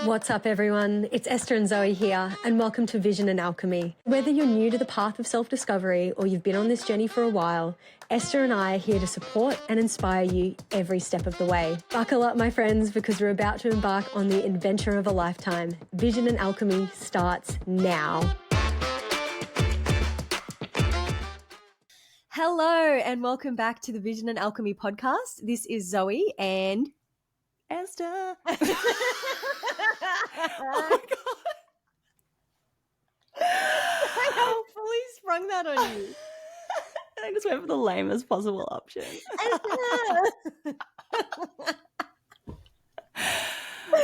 What's up, everyone? It's Esther and Zoe here, and welcome to Vision and Alchemy. Whether you're new to the path of self-discovery or you've been on this journey for a while, Esther and I are here to support and inspire you every step of the way. Buckle up, my friends, because we're about to embark on the adventure of a lifetime. Vision and Alchemy starts now. Hello, and welcome back to the Vision and Alchemy podcast. This is Zoe and Esther. Oh my God. I fully sprung that on you. I just went for the lamest possible option.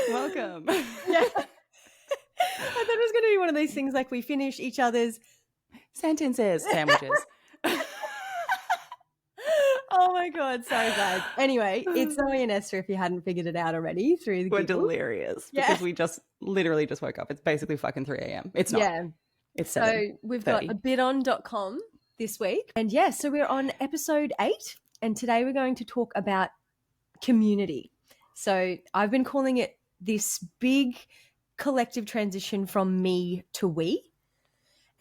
Welcome. Yeah. I thought it was going to be one of these things like we finish each other's sentences, sandwiches. Oh my God, sorry guys. Anyway, it's Zoe and Esther if you hadn't figured it out already through the We're giggles. delirious because we just literally just woke up. It's basically fucking 3 a.m. It's not. Yeah. It's 7. So we've got a bidon.com this week. And so we're on episode 8 and today we're going to talk about community. So I've been calling it this big collective transition from me to we.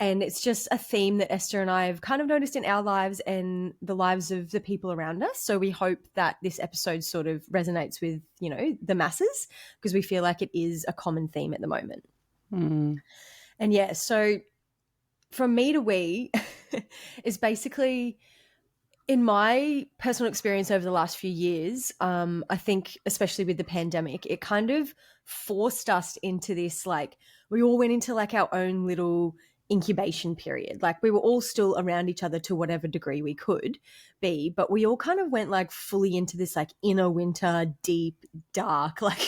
And it's just a theme that Esther and I have kind of noticed in our lives and the lives of the people around us. So we hope that this episode sort of resonates with, you know, the masses because we feel like it is a common theme at the moment. Mm. And so from me to we is basically, in my personal experience over the last few years, I think especially with the pandemic, it kind of forced us into this, like we all went into like our own little incubation period. Like we were all still around each other to whatever degree we could be, but we all kind of went like fully into this like inner winter, deep, dark, like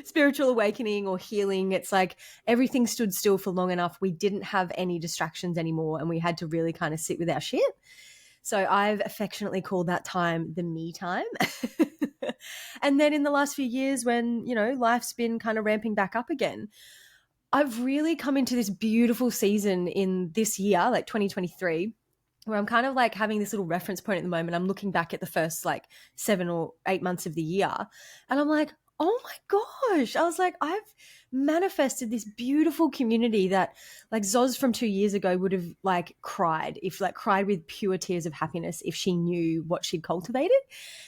spiritual awakening or healing. It's like everything stood still for long enough. We didn't have any distractions anymore and we had to really kind of sit with our shit. So I've affectionately called that time the me time. And then in the last few years when, you know, life's been kind of ramping back up again, I've really come into this beautiful season in this year, like 2023, where I'm kind of like having this little reference point at the moment. I'm looking back at the first like 7 or 8 months of the year and I'm like, oh my gosh. I was like, I've manifested this beautiful community that like Zoz from 2 years ago would have like cried with pure tears of happiness if she knew what she'd cultivated.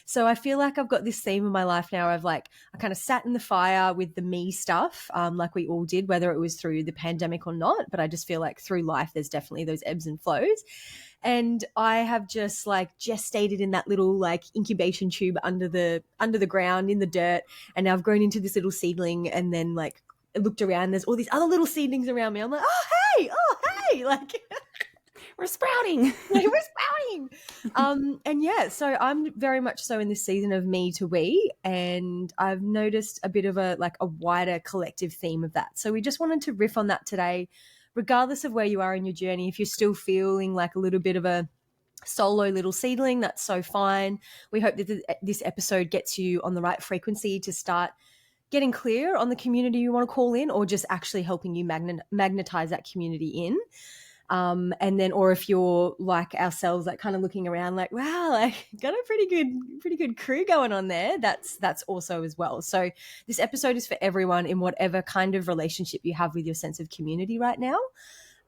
So I feel like I've got this theme in my life now of like, I kind of sat in the fire with the me stuff, like we all did, whether it was through the pandemic or not. But I just feel like through life, there's definitely those ebbs and flows. And I have just like gestated in that little like incubation tube under the ground in the dirt. And now I've grown into this little seedling and then like I looked around, there's all these other little seedlings around me. I'm like, oh, hey, like we're sprouting. We're sprouting. And so I'm very much so in this season of me to we, and I've noticed a bit of a wider collective theme of that. So we just wanted to riff on that today, regardless of where you are in your journey. If you're still feeling like a little bit of a solo little seedling, that's so fine. We hope that this episode gets you on the right frequency to start getting clear on the community you want to call in, or just actually helping you magnetize that community in. And then, or if you're like ourselves, like kind of looking around like, wow, like got a pretty good crew going on there. That's also as well. So this episode is for everyone in whatever kind of relationship you have with your sense of community right now.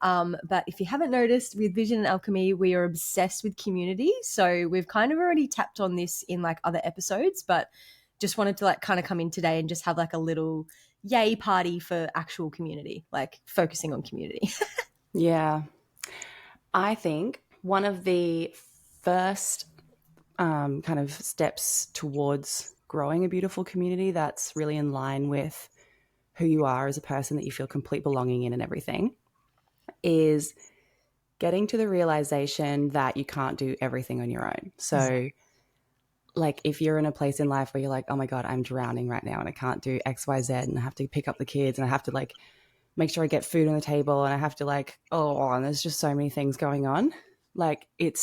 But if you haven't noticed, with Vision and Alchemy, we are obsessed with community. So we've kind of already tapped on this in like other episodes, but just wanted to like kind of come in today and just have like a little yay party for actual community, like focusing on community. Yeah. I think one of the first kind of steps towards growing a beautiful community that's really in line with who you are as a person, that you feel complete belonging in and everything, is getting to the realization that you can't do everything on your own. So like if you're in a place in life where you're like, oh my God, I'm drowning right now and I can't do X, Y, Z, and I have to pick up the kids and I have to like make sure I get food on the table and I have to like, and there's just so many things going on. Like it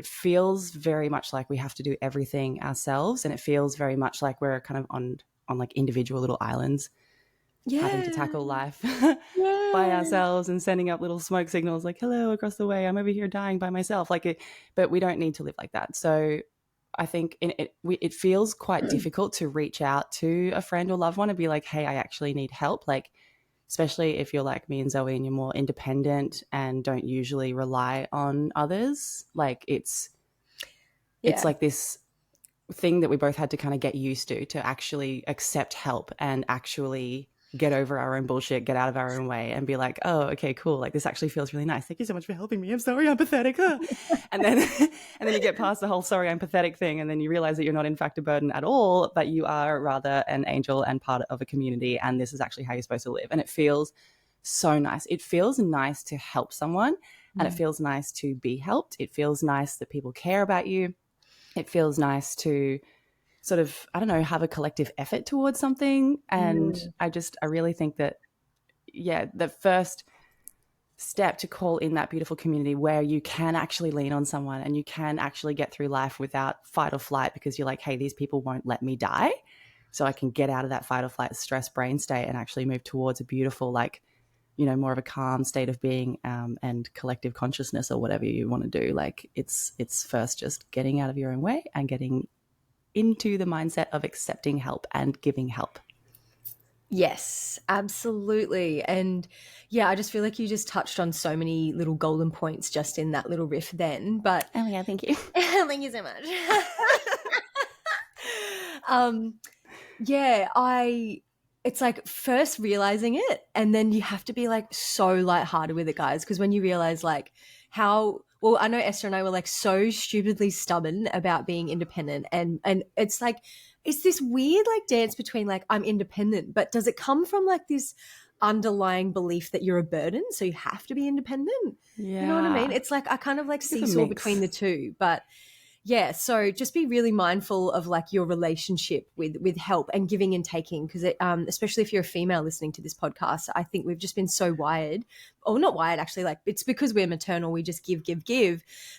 feels very much like we have to do everything ourselves, and it feels very much like we're kind of on like individual little islands, having to tackle life by ourselves and sending up little smoke signals like, hello, across the way, I'm over here dying by myself. But we don't need to live like that. So I think it feels quite difficult to reach out to a friend or loved one and be like, hey, I actually need help. Like, especially if you're like me and Zoe and you're more independent and don't usually rely on others. Like it's Yeah. like this thing that we both had to kind of get used to actually accept help and actually get over our own bullshit, get out of our own way and be like, oh, okay, cool. Like this actually feels really nice. Thank you so much for helping me. I'm sorry, I'm pathetic. And then and then you get past the whole sorry, I'm pathetic thing. And then you realize that you're not in fact a burden at all, but you are rather an angel and part of a community. And this is actually how you're supposed to live. And it feels so nice. It feels nice to help someone and it feels nice to be helped. It feels nice that people care about you. It feels nice to sort of, I don't know, have a collective effort towards something. And I really think that, yeah, the first step to call in that beautiful community where you can actually lean on someone and you can actually get through life without fight or flight because you're like, hey, these people won't let me die. So I can get out of that fight or flight stress brain state and actually move towards a beautiful, like, you know, more of a calm state of being and collective consciousness or whatever you want to do. Like it's first just getting out of your own way and getting into the mindset of accepting help and giving help. Yes, absolutely. And yeah, I just feel like you just touched on so many little golden points just in that little riff then. But oh yeah, thank you. Thank you so much. Yeah, it's like first realizing it and then you have to be like so lighthearted with it, guys, because when you realize like how well, I know Esther and I were like so stupidly stubborn about being independent and it's like it's this weird like dance between like I'm independent, but does it come from like this underlying belief that you're a burden so you have to be independent? Yeah. You know what I mean? It's like I kind of like seesaw between the two, but yeah, so just be really mindful of like your relationship with help and giving and taking, because especially if you're a female listening to this podcast, I think we've just been so wired, or not wired actually, like it's because we're maternal, we just give,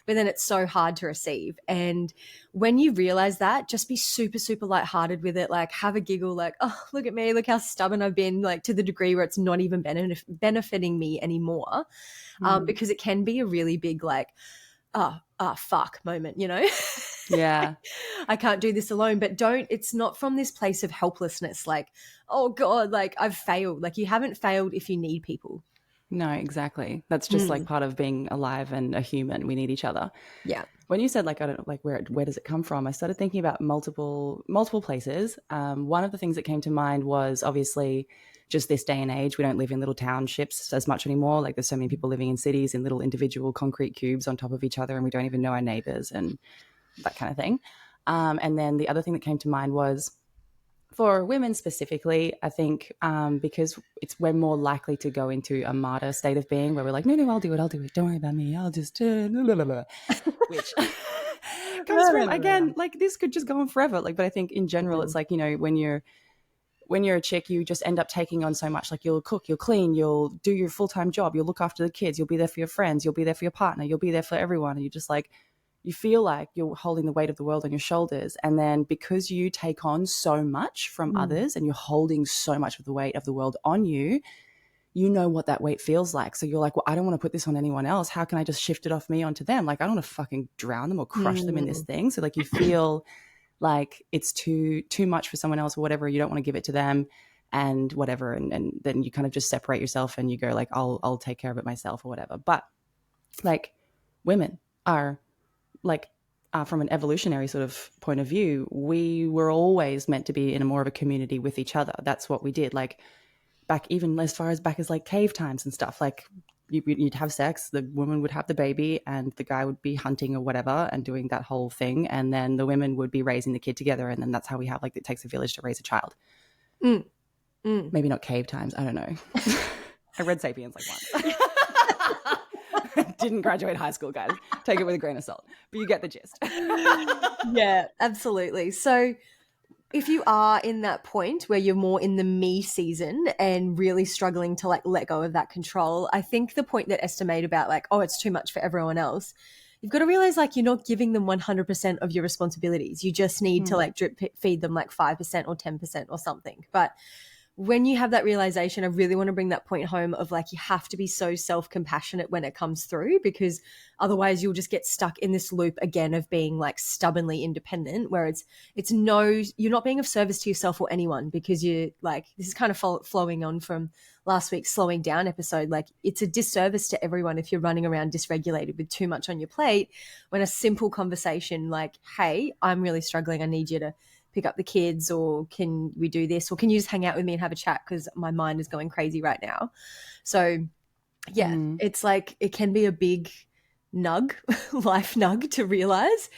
but then it's so hard to receive. And when you realize that, just be super, super lighthearted with it, like have a giggle, like, oh, look at me, look how stubborn I've been, like to the degree where it's not even benefiting me anymore, because it can be a really big like, fuck moment, you know? Yeah. I can't do this alone. But it's not from this place of helplessness, like, oh God, like I've failed. Like you haven't failed if you need people. No, exactly. That's just like part of being alive and a human. We need each other. Yeah. When you said like, I don't know, like where does it come from? I started thinking about multiple places. One of the things that came to mind was obviously just this day and age, we don't live in little townships as much anymore. Like there's so many people living in cities in little individual concrete cubes on top of each other and we don't even know our neighbors and that kind of thing. And then the other thing that came to mind was for women specifically, I think because we're more likely to go into a martyr state of being where we're like, no, I'll do it. Don't worry about me. I'll just, which comes from, again, like this could just go on forever. Like, but I think in general, it's like, you know, when you're a chick, you just end up taking on so much. Like you'll cook, you'll clean, you'll do your full-time job, you'll look after the kids, you'll be there for your friends, you'll be there for your partner, you'll be there for everyone. And you just like, you feel like you're holding the weight of the world on your shoulders. And then because you take on so much from others and you're holding so much of the weight of the world on you, you know what that weight feels like. So you're like, well, I don't want to put this on anyone else. How can I just shift it off me onto them? Like, I don't want to fucking drown them or crush them in this thing. So like you feel like it's too much for someone else or whatever. You don't want to give it to them and whatever. And then you kind of just separate yourself and you go like, I'll take care of it myself or whatever. But like women are like, from an evolutionary sort of point of view, we were always meant to be in a more of a community with each other. That's what we did. Like back, even as far as back as like cave times and stuff, like you'd have sex, the woman would have the baby and the guy would be hunting or whatever and doing that whole thing. And then the women would be raising the kid together. And then that's how we have, like, it takes a village to raise a child. Maybe not cave times. I don't know. I read Sapiens like once. Didn't graduate high school, guys. Take it with a grain of salt. But you get the gist. Yeah, absolutely. So if you are in that point where you're more in the me season and really struggling to like let go of that control, I think the point that Esther made about like, oh, it's too much for everyone else, you've got to realize like you're not giving them 100% of your responsibilities. You just need to like drip feed them like 5% or 10% or something. But when you have that realization, I really want to bring that point home of like, you have to be so self-compassionate when it comes through, because otherwise you'll just get stuck in this loop again of being like stubbornly independent, where it's no, you're not being of service to yourself or anyone, because you're like, this is kind of flowing on from last week's slowing down episode. Like, it's a disservice to everyone if you're running around dysregulated with too much on your plate, when a simple conversation like, hey, I'm really struggling, I need you to pick up the kids, or can we do this, or can you just hang out with me and have a chat because my mind is going crazy right now. So yeah, it's like, it can be a big nug life nug to realize,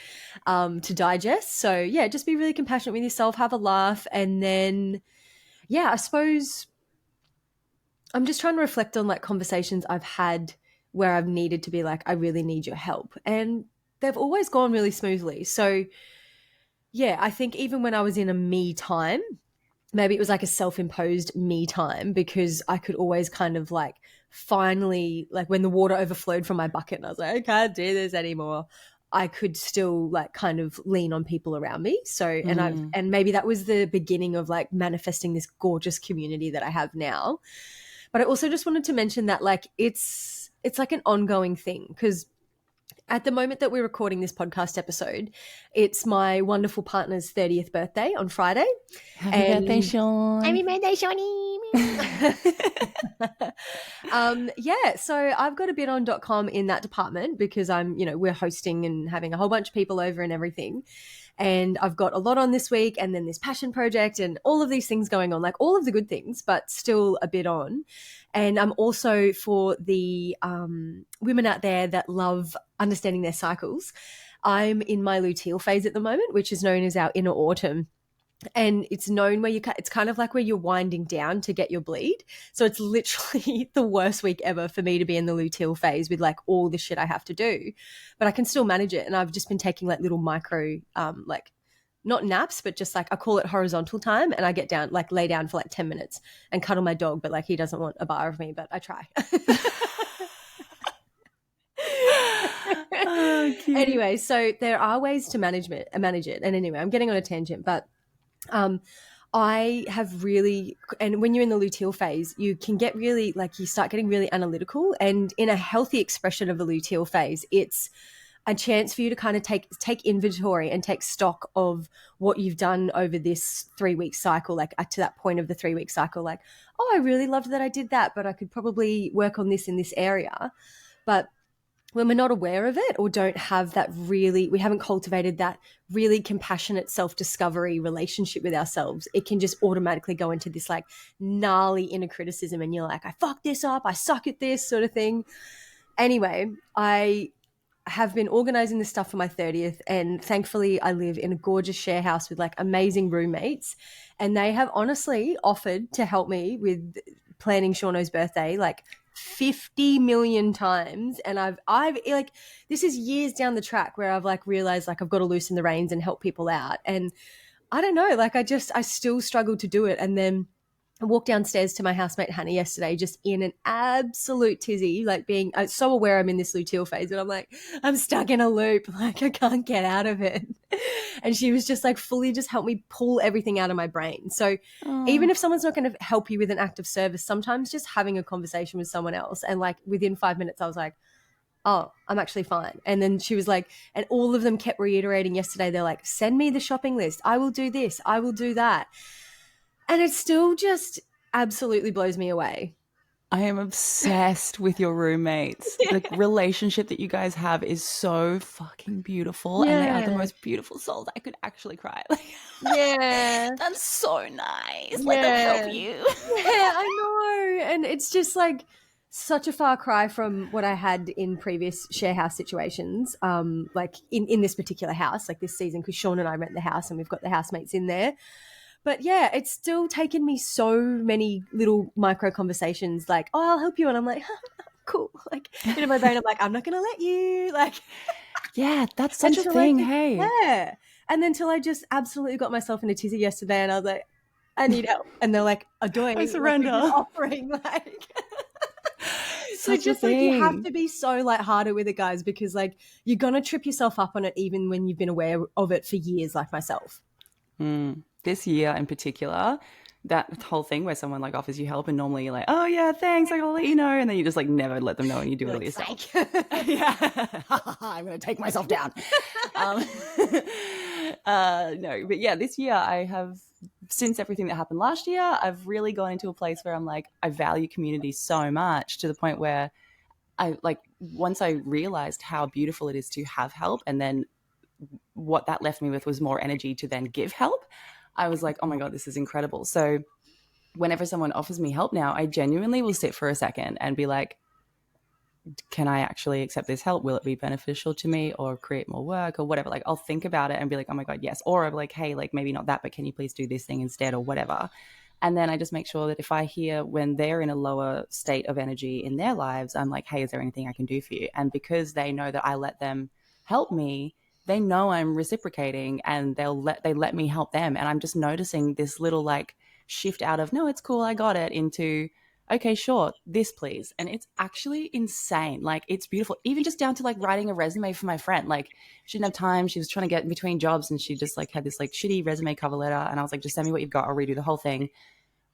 to digest. So yeah, just be really compassionate with yourself, have a laugh. And then yeah, I suppose I'm just trying to reflect on like conversations I've had where I've needed to be like, I really need your help, and they've always gone really smoothly. So yeah, I think even when I was in a me time, maybe it was like a self-imposed me time, because I could always kind of like finally, like when the water overflowed from my bucket and I was like, I can't do this anymore, I could still like kind of lean on people around me. So, and maybe that was the beginning of like manifesting this gorgeous community that I have now. But I also just wanted to mention that like it's like an ongoing thing, because at the moment that we're recording this podcast episode, it's my wonderful partner's 30th birthday on Friday. Happy birthday, Sean. Happy birthday, Shawnee. Yeah, so I've got a bit on .com in that department, because we're hosting and having a whole bunch of people over and everything. And I've got a lot on this week, and then this passion project and all of these things going on, like all of the good things, but still a bit on. And I'm also, for the women out there that love understanding their cycles, I'm in my luteal phase at the moment, which is known as our inner autumn. And it's known where it's kind of like where you're winding down to get your bleed. So it's literally the worst week ever for me to be in the luteal phase with like all the shit I have to do, but I can still manage it. And I've just been taking like little micro, like not naps, but just like, I call it horizontal time. And I get down, like lay down for like 10 minutes and cuddle my dog. But like, he doesn't want a bar of me, but I try. Oh, anyway, so there are ways to manage it. And anyway, I'm getting on a tangent, but I have really, and when you're in the luteal phase, you can get really, like, you start getting really analytical. And in a healthy expression of a luteal phase, it's a chance for you to kind of take inventory and take stock of what you've done over this 3-week cycle, like to that point of the 3-week cycle, like, oh, I really loved that I did that, but I could probably work on this in this area. But when we're not aware of it, or don't have that really, we haven't cultivated that really compassionate self-discovery relationship with ourselves, it can just automatically go into this like gnarly inner criticism, and you're like, I fucked this up, I suck at this sort of thing. Anyway, I have been organizing this stuff for my 30th, and thankfully I live in a gorgeous share house with like amazing roommates, and they have honestly offered to help me with planning Shauno's birthday like 50 million times. And I've like, this is years down the track where I've like realized like I've got to loosen the reins and help people out. And I don't know, like I still struggle to do it. And then I walked downstairs to my housemate Hannah yesterday, just in an absolute tizzy, like being so aware I'm in this luteal phase, and I'm like, I'm stuck in a loop, like I can't get out of it. And she was just like, fully just help me pull everything out of my brain. So even if someone's not going to help you with an act of service, sometimes just having a conversation with someone else, and like within 5 minutes I was like, oh, I'm actually fine. And then she was like, and all of them kept reiterating yesterday, they're like, send me the shopping list, I will do this, I will do that. And it still just absolutely blows me away. I am obsessed with your roommates. Yeah. The relationship that you guys have is so fucking beautiful. Yeah. And they are the most beautiful souls. I could actually cry. Yeah. That's so nice. Yeah. Let them help you. Yeah, I know. And it's just like such a far cry from what I had in previous share house situations, like in this particular house, like this season, because Sean and I rent the house and we've got the housemates in there. But yeah, it's still taken me so many little micro conversations like, oh, I'll help you. And I'm like, cool. Like in my brain, I'm like, I'm not going to let you. Like, yeah, that's such a thing. Hey. Yeah. And then until I just absolutely got myself in a tizzy yesterday, and I was like, I need help. And they're like, I surrender. Like, offering like. So just like you have to be so like harder with it, guys, because like you're going to trip yourself up on it even when you've been aware of it for years, like myself. This year in particular, that whole thing where someone like offers you help and normally you're like, oh yeah, thanks, like, I'll let you know. And then you just like never let them know and you do You're it all like, yourself. psych. Yeah. I'm going to take myself down. Um, no, but yeah, this year I have, since everything that happened last year, I've really gone into a place where I'm like, I value community so much to the point where I like, once I realized how beautiful it is to have help, and then what that left me with was more energy to then give help. I was like, oh my God, this is incredible. So whenever someone offers me help now, I genuinely will sit for a second and be like, can I actually accept this help? Will it be beneficial to me or create more work or whatever? Like, I'll think about it and be like, oh my God, yes. Or I'm like, hey, like maybe not that, but can you please do this thing instead or whatever? And then I just make sure that if I hear when they're in a lower state of energy in their lives, I'm like, hey, is there anything I can do for you? And because they know that I let them help me, they know I'm reciprocating and they let me help them. And I'm just noticing this little like shift out of, no, it's cool, I got it, into, okay, sure, this please. And it's actually insane. Like, it's beautiful. Even just down to like writing a resume for my friend. Like, she didn't have time. She was trying to get in between jobs and she just like had this like shitty resume cover letter. And I was like, just send me what you've got. I'll redo the whole thing.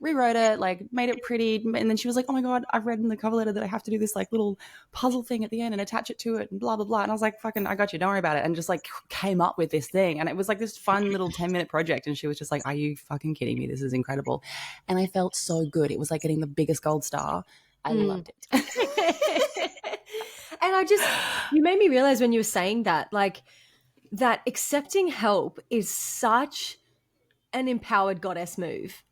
Rewrote it, like made it pretty. And then she was like, oh my God, I've read in the cover letter that I have to do this like little puzzle thing at the end and attach it to it and blah, blah, blah. And I was like, fucking, I got you. Don't worry about it. And just like came up with this thing. And it was like this fun little 10-minute project. And she was just like, are you fucking kidding me? This is incredible. And I felt so good. It was like getting the biggest gold star. I loved it. And you made me realize when you were saying that, like, that accepting help is such an empowered goddess move.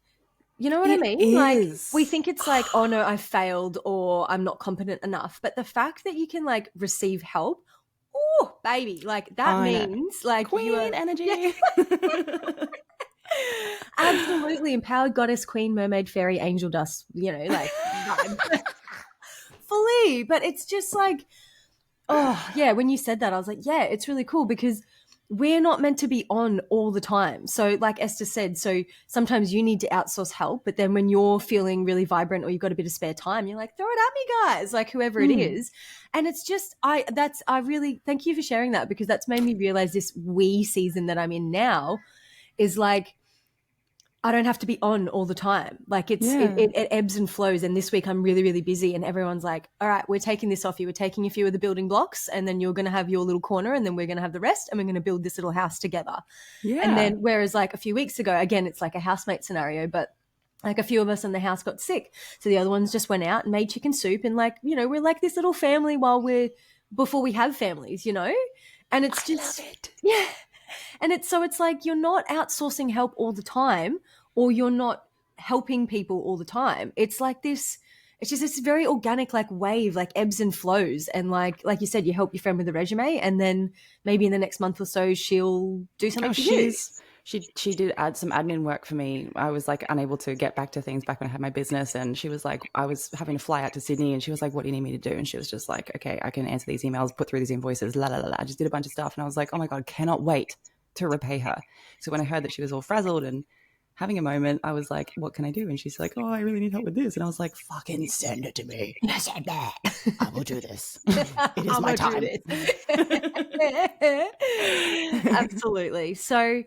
You know what I It mean? Like, we is. think it's like, oh no, I failed or I'm not competent enough. But the fact that you can like receive help, oh baby, like that I know. means like you are Queen energy. absolutely empowered goddess, queen, mermaid, fairy, angel dust, like vibe. Fully. But it's just like, oh yeah, when you said that, I was like, yeah, it's really cool because we're not meant to be on all the time. So like Esther said, so sometimes you need to outsource help, but then when you're feeling really vibrant or you've got a bit of spare time, you're like, throw it at me, guys, like whoever it is. And it's just, I really, thank you for sharing that because that's made me realize this we season that I'm in now is like, I don't have to be on all the time. Like it ebbs and flows. And this week I'm really, really busy and everyone's like, all right, we're taking this off you. We're taking a few of the building blocks and then you're going to have your little corner and then we're going to have the rest and we're going to build this little house together. Yeah. And then whereas like a few weeks ago, again, it's like a housemate scenario, but like a few of us in the house got sick. So the other ones just went out and made chicken soup and like, we're like this little family before we have families, And it's just, yeah. And it's like you're not outsourcing help all the time or you're not helping people all the time. It's like this, it's just this very organic like wave, like ebbs and flows. And like you said, you help your friend with a resume and then maybe in the next month or so she'll do something for you. She did add some admin work for me. I was like unable to get back to things back when I had my business, and she was like, I was having to fly out to Sydney, and she was like, what do you need me to do? And she was just like, okay, I can answer these emails, put through these invoices, la la la la. I just did a bunch of stuff, and I was like, oh my God, cannot wait to repay her. So when I heard that she was all frazzled and having a moment, I was like, what can I do? And she's like, oh, I really need help with this. And I was like, fucking send it to me. Send it. I will do this. It is my time. Absolutely. So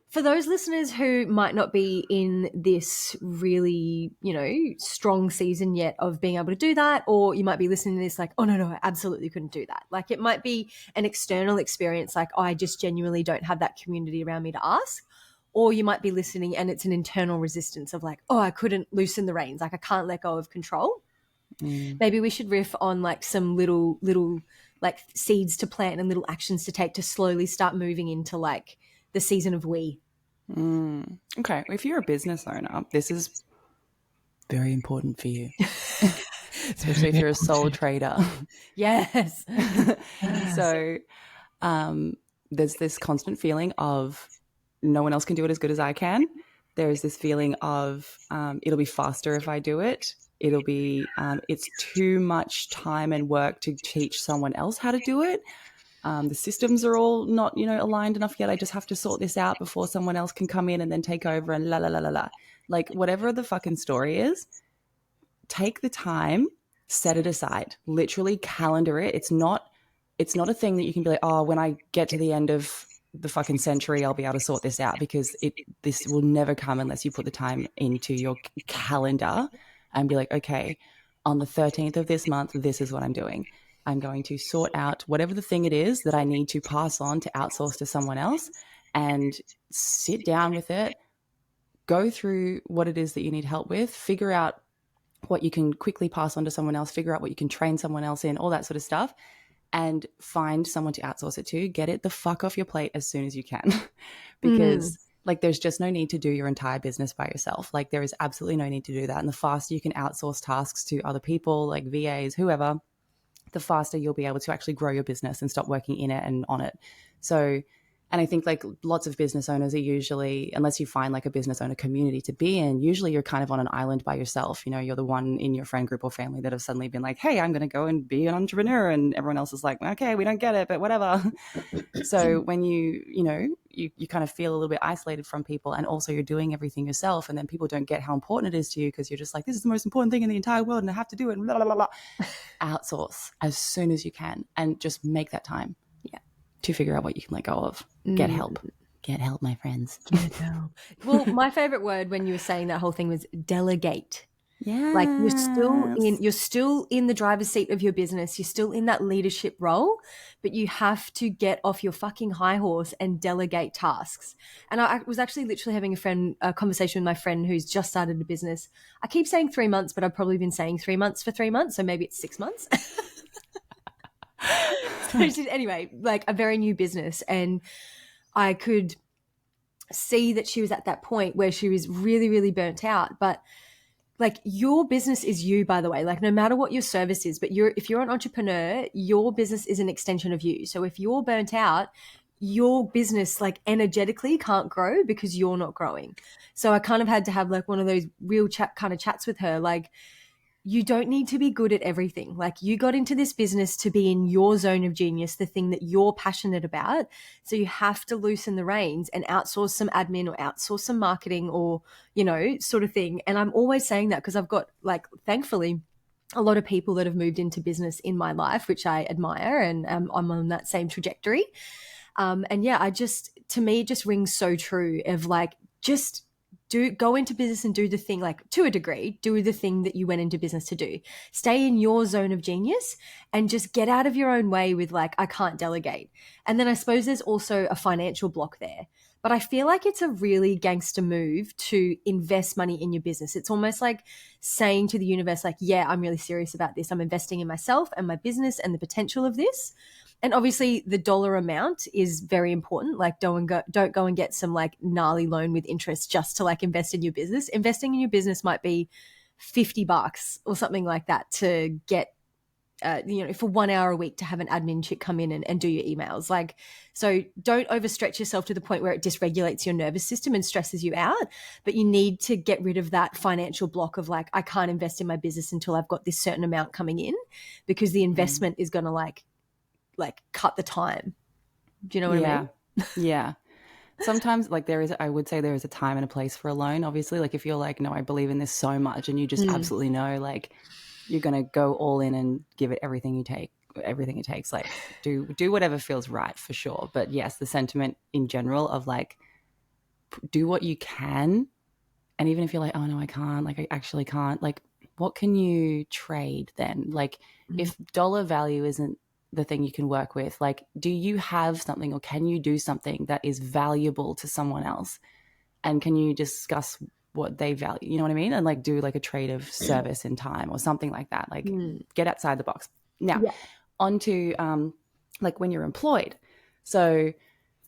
for those listeners who might not be in this really, strong season yet of being able to do that, or you might be listening to this like, oh, no, I absolutely couldn't do that. Like it might be an external experience, like I just genuinely don't have that community around me to ask. Or you might be listening and it's an internal resistance of like, oh, I couldn't loosen the reins. Like I can't let go of control. Maybe we should riff on like some little like seeds to plant and little actions to take to slowly start moving into like the season of we. Okay. If you're a business owner, this is very important for you, especially if you're a sole trader. Yes. So there's this constant feeling of no one else can do it as good as I can. There's this feeling of it'll be faster if I do it. It'll be it's too much time and work to teach someone else how to do it. The systems are all not, aligned enough yet. I just have to sort this out before someone else can come in and then take over and la, la, la, la, la. Like whatever the fucking story is, take the time, set it aside, literally calendar it. It's not a thing that you can be like, oh, when I get to the end of the fucking century I'll be able to sort this out, because this will never come unless you put the time into your calendar and be like, okay, on the 13th of this month, this is what I'm doing. I'm going to sort out whatever the thing it is that I need to pass on to outsource to someone else, and sit down with it, go through what it is that you need help with, figure out what you can quickly pass on to someone else, figure out what you can train someone else in, all that sort of stuff, and find someone to outsource it to. Get it the fuck off your plate as soon as you can. Because like, there's just no need to do your entire business by yourself. Like, there is absolutely no need to do that. And the faster you can outsource tasks to other people, like VAs, whoever, the faster you'll be able to actually grow your business and stop working in it and on it. So, and I think like lots of business owners are usually, unless you find like a business owner community to be in, usually you're kind of on an island by yourself. You know, you're the one in your friend group or family that have suddenly been like, hey, I'm going to go and be an entrepreneur. And everyone else is like, okay, we don't get it, but whatever. So when you kind of feel a little bit isolated from people, and also you're doing everything yourself, and then people don't get how important it is to you because you're just like, this is the most important thing in the entire world and I have to do it. Blah, blah, blah, blah. Outsource as soon as you can, and just make that time. Yeah. To figure out what you can let go of. Get help. Get help, my friends. Get help. Well, my favorite word when you were saying that whole thing was delegate. Yeah. Like, you're still in the driver's seat of your business. You're still in that leadership role, but you have to get off your fucking high horse and delegate tasks. And I was actually literally having a conversation with my friend who's just started a business. I keep saying 3 months, but I've probably been saying 3 months for 3 months. So maybe it's 6 months. So anyway, like a very new business. And I could see that she was at that point where she was really, really burnt out. But like, your business is you, by the way, like no matter what your service is, but if you're an entrepreneur, your business is an extension of you. So if you're burnt out, your business like energetically can't grow because you're not growing. So I kind of had to have like one of those real chats with her. Like, you don't need to be good at everything. Like, you got into this business to be in your zone of genius, the thing that you're passionate about. So you have to loosen the reins and outsource some admin or outsource some marketing or, sort of thing. And I'm always saying that because I've got, like, thankfully, a lot of people that have moved into business in my life, which I admire, and I'm on that same trajectory. And yeah, to me, it just rings so true of like, just go into business and do the thing, like, to a degree, do the thing that you went into business to do. Stay in your zone of genius and just get out of your own way with like, I can't delegate. And then I suppose there's also a financial block there. But I feel like it's a really gangster move to invest money in your business. It's almost like saying to the universe, like, yeah, I'm really serious about this. I'm investing in myself and my business and the potential of this. And obviously the dollar amount is very important. Like, don't go and get some like gnarly loan with interest just to like invest in your business. Investing in your business might be $50 or something like that to get, for 1 hour a week to have an admin chick come in and do your emails. Like, so don't overstretch yourself to the point where it dysregulates your nervous system and stresses you out. But you need to get rid of that financial block of like, I can't invest in my business until I've got this certain amount coming in, because the investment is going to like cut the time. Do you know what I mean? Yeah. Sometimes like I would say there is a time and a place for a loan, obviously. Like, if you're like, no, I believe in this so much, and you just absolutely know like you're going to go all in and give it everything it takes, like do whatever feels right, for sure. But yes, the sentiment in general of like, do what you can. And even if you're like, oh no, I can't, like I actually can't, like what can you trade then? Like, if dollar value isn't the thing you can work with, like, do you have something, or can you do something that is valuable to someone else, and can you discuss what they value, you know what I mean, and like do like a trade of service in time or something like that, like get outside the box. Now onto like when you're employed, so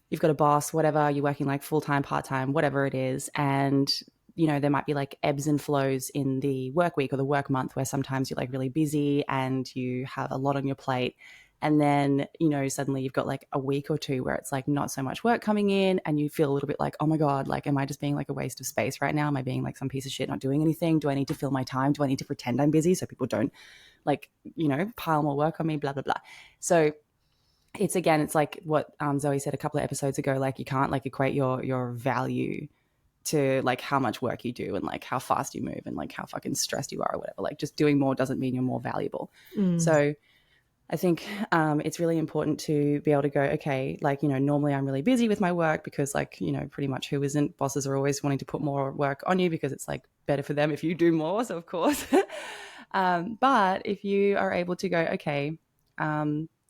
you've got a boss, whatever, you're working like full-time, part-time, whatever it is, and there might be like ebbs and flows in the work week or the work month where sometimes you're like really busy and you have a lot on your plate. And then, suddenly you've got like a week or two where it's like not so much work coming in, and you feel a little bit like, oh my God, like, am I just being like a waste of space right now? Am I being like some piece of shit, not doing anything? Do I need to fill my time? Do I need to pretend I'm busy so people don't like, pile more work on me, blah, blah, blah. So it's like what Zoe said a couple of episodes ago, like you can't like equate your value to like how much work you do and like how fast you move and like how fucking stressed you are or whatever. Like, just doing more doesn't mean you're more valuable. So I think it's really important to be able to go, okay, like, normally I'm really busy with my work because, like, pretty much who isn't, bosses are always wanting to put more work on you because it's like better for them if you do more. So of course, but if you are able to go, okay,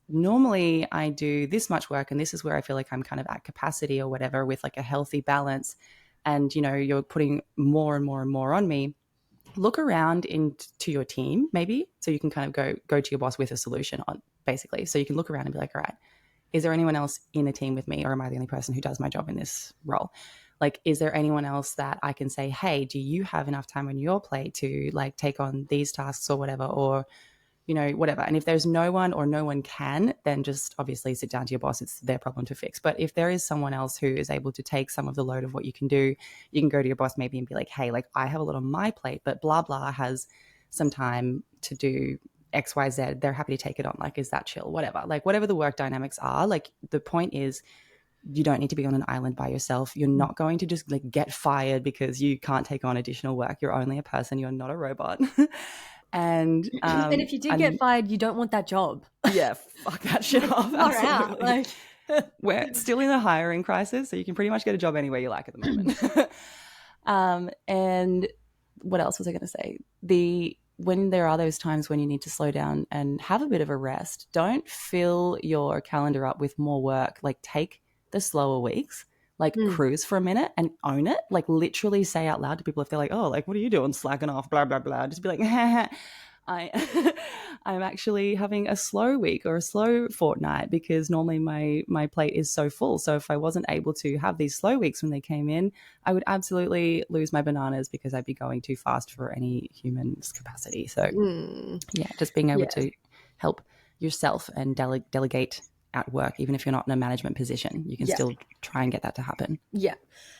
normally I do this much work and this is where I feel like I'm kind of at capacity or whatever with like a healthy balance, and, you're putting more and more and more on me, look around into your team maybe, so you can kind of go to your boss with a solution on, basically. So you can look around and be like, all right, is there anyone else in a team with me, or am I the only person who does my job in this role? Like, is there anyone else that I can say, hey, do you have enough time on your plate to like take on these tasks or whatever, or whatever. And if there's no one or no one can, then just obviously sit down to your boss. It's their problem to fix. But if there is someone else who is able to take some of the load of what you can do, you can go to your boss maybe and be like, hey, like I have a lot on my plate, but blah, blah has some time to do X, Y, Z. They're happy to take it on. Like, is that chill? Whatever. Like, whatever the work dynamics are, like the point is, you don't need to be on an island by yourself. You're not going to just like get fired because you can't take on additional work. You're only a person. You're not a robot. And if you did get fired, you don't want that job. Yeah, fuck that shit off. Absolutely. Like, we're still in a hiring crisis, so you can pretty much get a job anywhere you like at the moment. And what else was I going to say? When there are those times when you need to slow down and have a bit of a rest, don't fill your calendar up with more work. Like, take the slower weeks, like cruise for a minute and own it. Like, literally say out loud to people if they're like, oh, like, what are you doing? Slacking off, blah, blah, blah. Just be like, I'm actually having a slow week or a slow fortnight because normally my plate is so full. So if I wasn't able to have these slow weeks when they came in, I would absolutely lose my bananas because I'd be going too fast for any human's capacity. So yeah, just being able to help yourself and delegate at work, even if you're not in a management position, you can still try and get that to happen. Yeah.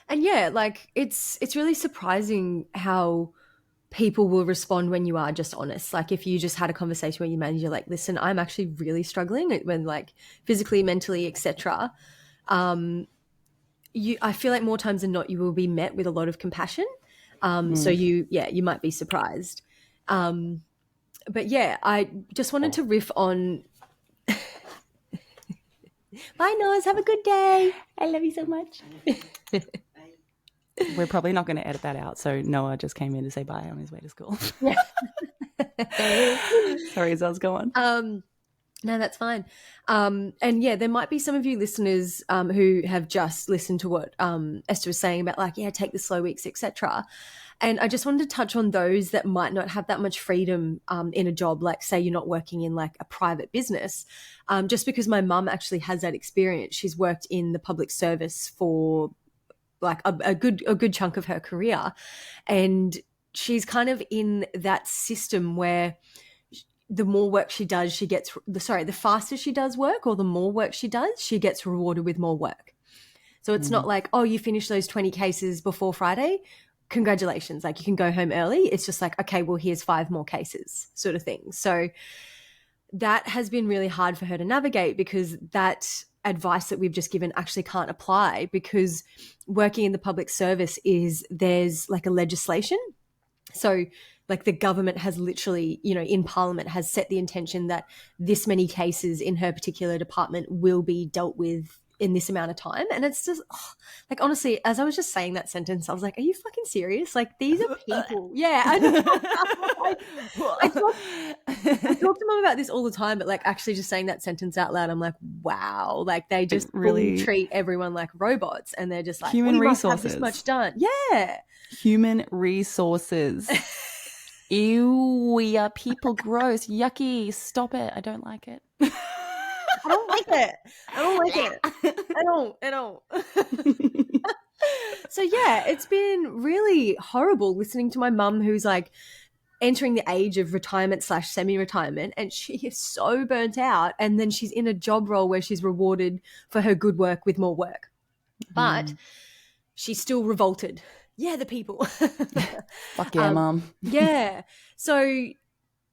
And like it's really surprising how people will respond when you are just honest. Like, if you just had a conversation where your manager like, listen, I'm actually really struggling when like physically, mentally, etc. I feel like more times than not you will be met with a lot of compassion. So you might be surprised. But yeah, I just wanted to riff on bye, Noz. Have a good day. I love you so much. We're probably not going to edit that out. So Noah just came in to say bye on his way to school. Sorry, Zaz, go on. No, that's fine. And yeah, there might be some of you listeners who have just listened to what Esther was saying about like, take the slow weeks, etc. And I just wanted to touch on those that might not have that much freedom in a job, like say you're not working in like a private business. Just because my mum actually has that experience. She's worked in the public service for like a good chunk of her career. And she's kind of in that system where the more work she does, the faster she does work or the more work she does, she gets rewarded with more work. So it's not like, oh, you finished those 20 cases before Friday. Congratulations. Like, you can go home early. It's just like, okay, well, here's 5 more cases sort of thing. So that has been really hard for her to navigate because that advice that we've just given actually can't apply, because working in the public service there's like a legislation. So like the government has literally, in Parliament has set the intention that this many cases in her particular department will be dealt with in this amount of time. And it's just like, honestly, as I was just saying that sentence, I was like, are you fucking serious? Like, these are people. Yeah. I talk to mum about this all the time, but like actually just saying that sentence out loud, I'm like, wow, like they just really treat everyone like robots, and they're just like, human resources. Have this much done. Yeah. Human resources. Ew, we are people. Gross. Yucky. Stop it. I don't like it. I don't like it. I don't like it. I don't. So yeah, it's been really horrible listening to my mum, who's like entering the age of retirement / semi-retirement, and she is so burnt out, and then she's in a job role where she's rewarded for her good work with more work. But she's still revolted. Yeah, the people. Fuck yeah, Mom. Yeah. So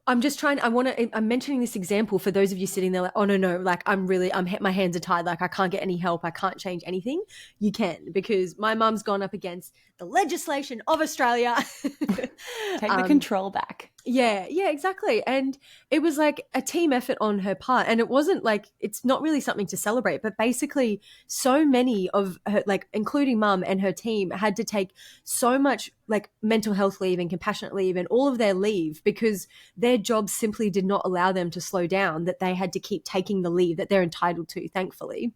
I'm mentioning this example for those of you sitting there like, oh, no, like my hands are tied. Like, I can't get any help. I can't change anything. You can, because my mum's gone up against the legislation of Australia. Take the control back. Yeah, yeah, exactly. And it was like a team effort on her part. And it wasn't like, it's not really something to celebrate, but basically, so many of her, like, including mum and her team, had to take so much like mental health leave and compassionate leave and all of their leave because their jobs simply did not allow them to slow down, that they had to keep taking the leave that they're entitled to, thankfully,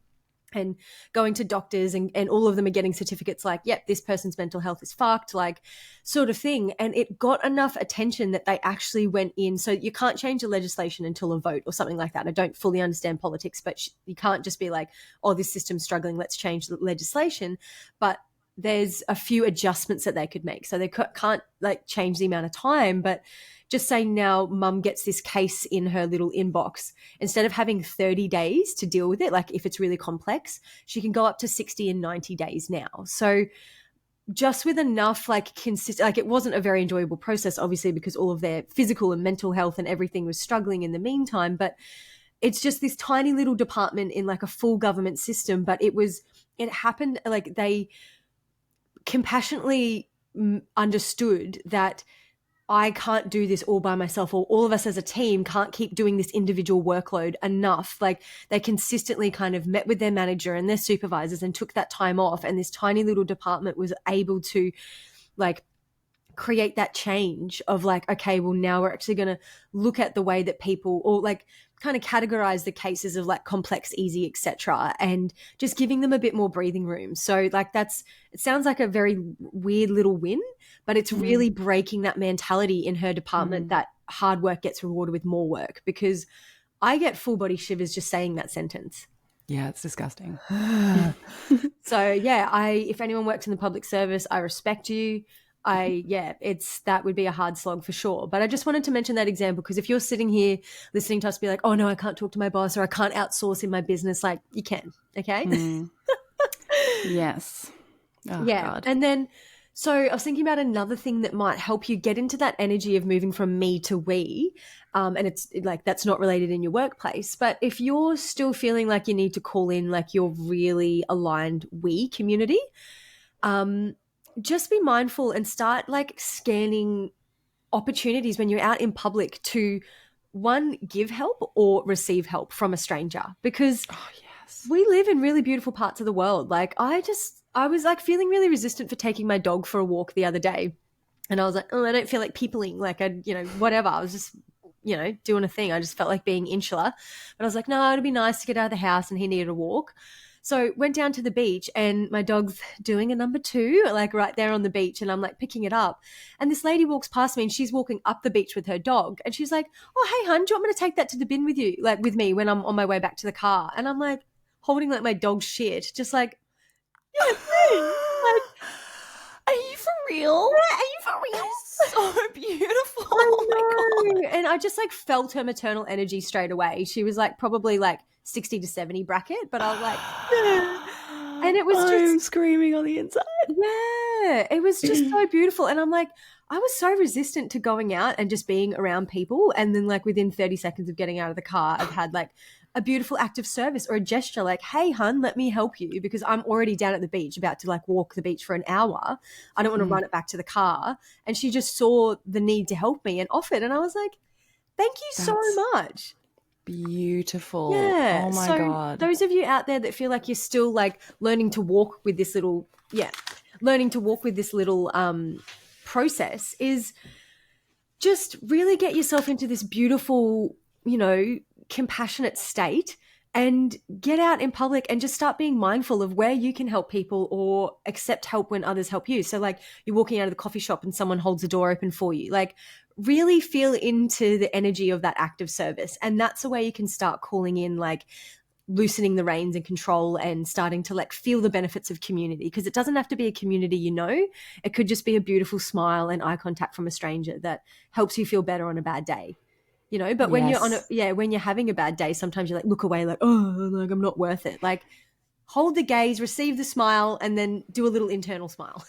and going to doctors, and all of them are getting certificates like, yep, this person's mental health is fucked, like, sort of thing. And it got enough attention that they actually went in. So you can't change the legislation until a vote or something like that. I don't fully understand politics, but you can't just be like, oh, this system's struggling, let's change the legislation. But there's a few adjustments that they could make. So they can't like change the amount of time, but just saying now mum gets this case in her little inbox, instead of having 30 days to deal with it, like if it's really complex, she can go up to 60 and 90 days now. So just with enough like consistent, like, it wasn't a very enjoyable process, obviously, because all of their physical and mental health and everything was struggling in the meantime. But it's just this tiny little department in like a full government system. But it happened like they compassionately understood that I can't do this all by myself, or all of us as a team can't keep doing this individual workload enough. Like, they consistently kind of met with their manager and their supervisors and took that time off. And this tiny little department was able to like create that change of like, okay, well, now we're actually going to look at the way that people, or like kind of categorize the cases of like complex, easy, etc., and just giving them a bit more breathing room. So like it sounds like a very weird little win, but it's really breaking that mentality in her department that hard work gets rewarded with more work, because I get full body shivers just saying that sentence. Yeah, it's disgusting. So yeah, if anyone works in the public service, I respect you. That would be a hard slog for sure. But I just wanted to mention that example, because if you're sitting here listening to us be like, oh no, I can't talk to my boss, or I can't outsource in my business, like, you can, okay? Yes. Oh, Yeah. God. And then, so I was thinking about another thing that might help you get into that energy of moving from me to we. And it's like, that's not related in your workplace. But if you're still feeling like you need to call in like your really aligned we community, just be mindful and start like scanning opportunities when you're out in public to, one, give help or receive help from a stranger, because we live in really beautiful parts of the world. Like, I was like feeling really resistant for taking my dog for a walk the other day, and I was like, oh, I don't feel like peopling, like, whatever, I was just doing a thing. I just felt like being insular, but I was like, no, it'd be nice to get out of the house, and he needed a walk. So went down to the beach, and my dog's doing a number 2, like right there on the beach. And I'm like picking it up. And this lady walks past me, and she's walking up the beach with her dog. And she's like, oh, hey, hun, do you want me to take that to the bin with you? Like, with me when I'm on my way back to the car. And I'm like holding like my dog's shit, just like, yeah, thanks. Like, are you for real? yeah, are you for real? So beautiful. Oh my God. And I just like felt her maternal energy straight away. She was like probably like 60 to 70 bracket, but I was like, yeah. And it was just, I'm screaming on the inside. yeah, it was just so beautiful. And I'm like, I was so resistant to going out and just being around people. And then like within 30 seconds of getting out of the car, I've had like a beautiful act of service or a gesture like, hey, hun, let me help you, because I'm already down at the beach about to like walk the beach for an hour. I don't want to run it back to the car. And she just saw the need to help me and offered. And I was like, thank you so much. Beautiful. Yeah. Oh my So God. those of you out there that feel like you're still like learning to walk with this little, process, is just really get yourself into this beautiful, compassionate state, and get out in public and just start being mindful of where you can help people or accept help when others help you. So like, you're walking out of the coffee shop and someone holds the door open for you. Like, really feel into the energy of that act of service. And that's the way you can start calling in like loosening the reins and control, and starting to like feel the benefits of community, because it doesn't have to be a community, it could just be a beautiful smile and eye contact from a stranger that helps you feel better on a bad day. But when when you're having a bad day, sometimes you like look away like, oh, like I'm not worth it. Like, hold the gaze, receive the smile, and then do a little internal smile.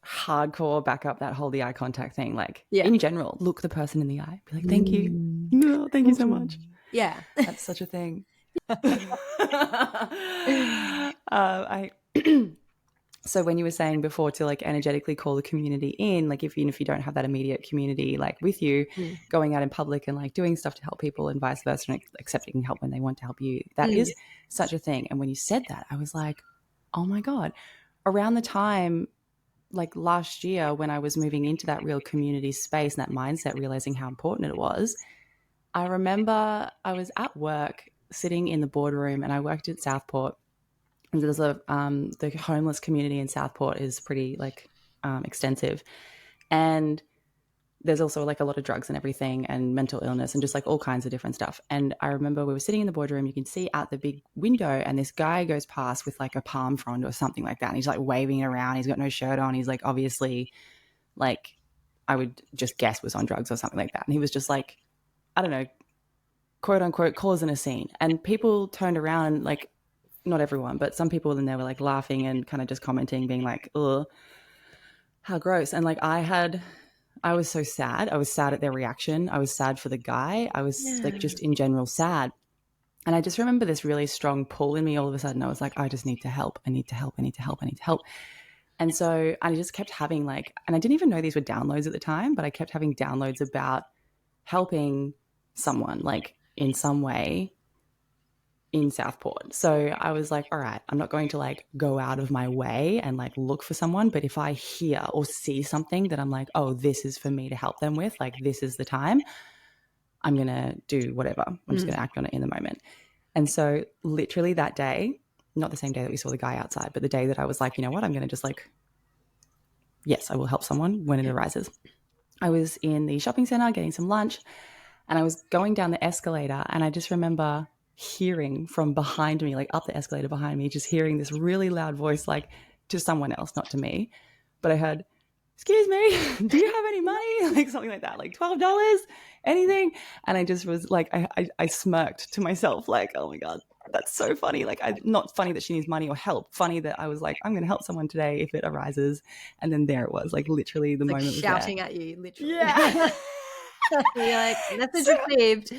Hardcore back up that hold the eye contact thing. Like, in general, look the person in the eye, be like, thank you. No, thank you so much. Yeah. That's such a thing. So when you were saying before to like energetically call the community in, like even if you don't have that immediate community like with you, Mm. going out in public and like doing stuff to help people and vice versa, and accepting help when they want to help you, that Mm. is such a thing. And when you said that, I was like, oh my God. Around the time like last year when I was moving into that real community space and that mindset, realizing how important it was, I remember I was at work sitting in the boardroom and I worked at Southport. And there's the homeless community in Southport is pretty like extensive. And there's also like a lot of drugs and everything and mental illness and just like all kinds of different stuff. And I remember we were sitting in the boardroom, you can see out the big window and this guy goes past with like a palm frond or something like that. And he's like waving it around. He's got no shirt on. He's like obviously like I would just guess was on drugs or something like that. And he was just like, I don't know, quote unquote, causing a scene. And people turned around, like, not everyone, but some people in there were like laughing and kind of just commenting, being like, ugh, how gross. And like I was so sad. I was sad at their reaction. I was sad for the guy. I was like Yeah. just in general sad. And I just remember this really strong pull in me all of a sudden. I was like, I just need to help. I need to help. I need to help. I need to help. And so I just kept having like, and I didn't even know these were downloads at the time, but I kept having downloads about helping someone like in some way in Southport. So I was like, all right, I'm not going to like go out of my way and like look for someone. But if I hear or see something that I'm like, oh, this is for me to help them with, like this is the time, I'm going to do whatever. I'm just going to act on it in the moment. And so literally that day, not the same day that we saw the guy outside, but the day that I was like, you know what, I'm going to just like, yes, I will help someone when it arises. I was in the shopping center getting some lunch and I was going down the escalator and I just remember hearing from behind me, like up the escalator behind me, just hearing this really loud voice, like to someone else, not to me. But I heard, excuse me, do you have any money? Like something like that, like $12, anything? And I just was like, I smirked to myself, like, oh my God, that's so funny. Like, not funny that she needs money or help, funny that I was like, I'm going to help someone today if it arises. And then there it was, like literally the Like moment was there. shouting at you, literally. Yeah. You're like, message received.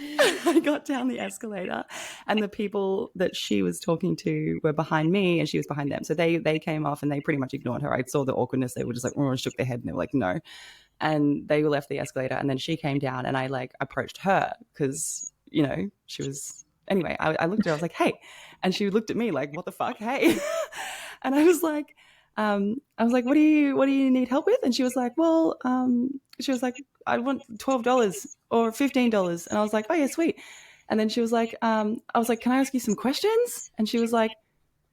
I got down the escalator and the people that she was talking to were behind me and she was behind them. So they came off and they pretty much ignored her. I saw the awkwardness. They were just like, oh, shook their head and they were like, no. And they left the escalator and then she came down and I like approached her because, you know, she was, anyway, I looked at her, I was like, hey. And she looked at me like, what the fuck? Hey. And I was like, what do you need help with? And she was like, well, I want $12 or $15. And I was like, oh yeah, sweet. And then she was like, I was like, can I ask you some questions? And she was like,